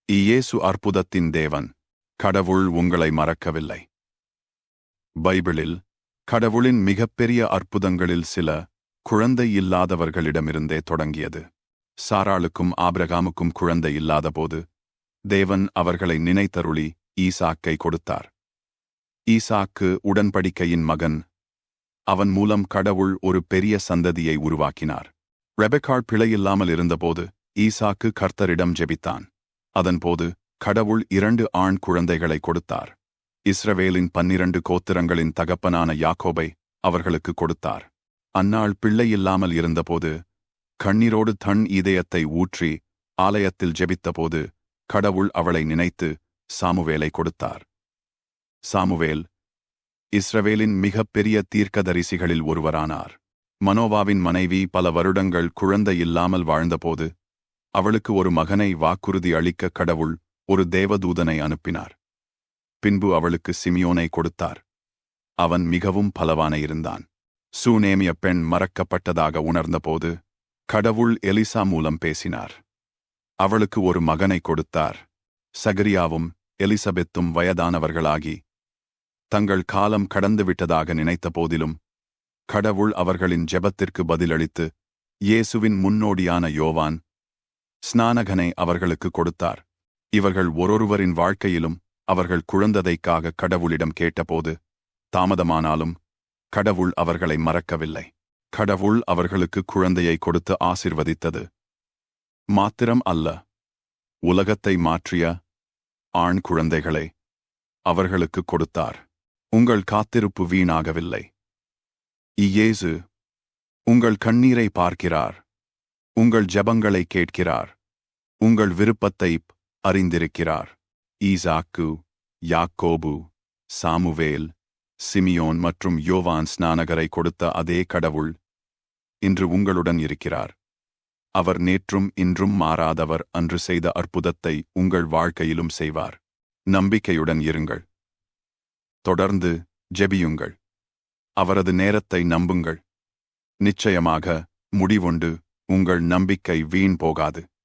இயேசு அற்புதத்தின் தேவன். கடவுள் உங்களை மறக்கவில்லை. பைபிளில் கடவுளின் மிகப்பெரிய அற்புதங்களில் சில குழந்தை இல்லாதவர்களிடமிருந்தே தொடங்கியது. சாராளுக்கும் ஆபிரகாமுக்கும் குழந்தை இல்லாதபோது தேவன் அவர்களை நினைத்தருளி ஈசாக்கை கொடுத்தார். ஈசாக்கு உடன்படிக்கையின் மகன். அவன் மூலம் கடவுள் ஒரு பெரிய சந்ததியை உருவாக்கினார். ரெபெக்காள் பிழையில்லாமல் இருந்தபோது ஈசாக்கு கர்த்தரிடம் ஜெபித்தான். அதன்போது கடவுள் 2 ஆண் குழந்தைகளை கொடுத்தார். இஸ்ரவேலின் 12 கோத்திரங்களின் தகப்பனான யாக்கோபை அவர்களுக்கு கொடுத்தார். அன்னாள் பிள்ளையில்லாமல் இருந்தபோது கண்ணீரோடு தன் இதயத்தை ஊற்றி ஆலயத்தில் ஜெபித்தபோது கடவுள் அவளை நினைத்து சாமுவேலை கொடுத்தார். சாமுவேல் இஸ்ரவேலின் மிகப்பெரிய தீர்க்கதரிசிகளில் ஒருவரானார். மனோவாவின் மனைவி பல வருடங்கள் குழந்தை இல்லாமல் வாழ்ந்தபோது அவளுக்கு ஒரு மகனை வாக்குறுதி அளிக்க கடவுள் ஒரு தேவதூதனை அனுப்பினார். பின்பு அவளுக்கு சிமியோனை கொடுத்தார். அவன் மிகவும் பலவான இருந்தான். சூனேமிய பெண் மறக்கப்பட்டதாக உணர்ந்தபோது கடவுள் எலிசா மூலம் பேசினார். அவளுக்கு ஒரு மகனை கொடுத்தார். சகரியாவும் எலிசபெத்தும் வயதானவர்களாகி தங்கள் காலம் கடந்துவிட்டதாக நினைத்த போதிலும் கடவுள் அவர்களின் ஜெபத்திற்கு பதிலளித்து இயேசுவின் முன்னோடியான யோவான் ஸ்நானகனை அவர்களுக்கு கொடுத்தார். இவர்கள் ஒரொருவரின் வாழ்க்கையிலும் அவர்கள் குழந்தைக்காக கடவுளிடம் கேட்டபோது தாமதமானாலும் கடவுள் அவர்களை மறக்கவில்லை. கடவுள் அவர்களுக்கு குழந்தையை கொடுத்து ஆசிர்வதித்தது மாத்திரம் அல்ல, உலகத்தை மாற்றிய ஆண் குழந்தைகளை அவர்களுக்கு கொடுத்தார். உங்கள் காத்திருப்பு வீணாகவில்லை. இயேசு உங்கள் கண்ணீரை பார்க்கிறார். உங்கள் ஜெபங்களை கேட்கிறார். உங்கள் விருப்பத்தை அறிந்திருக்கிறார். ஈசாக்கு, யாக்கோபு, சாமுவேல், சிமியோன் மற்றும் யோவான் ஸ்நானகரை கொடுத்த அதே கடவுள் இன்று உங்களுடன் இருக்கிறார். அவர் நேற்றும் இன்றும் மாறாதவர். அன்று செய்த அற்புதத்தை உங்கள் வாழ்க்கையிலும் செய்வார். நம்பிக்கையுடன் இருங்கள். தொடர்ந்து ஜெபியுங்கள். அவரது நேரத்தை நம்புங்கள். நிச்சயமாக முடிவுண்டு. உங்கள் நம்பிக்கை வீண் போகாது.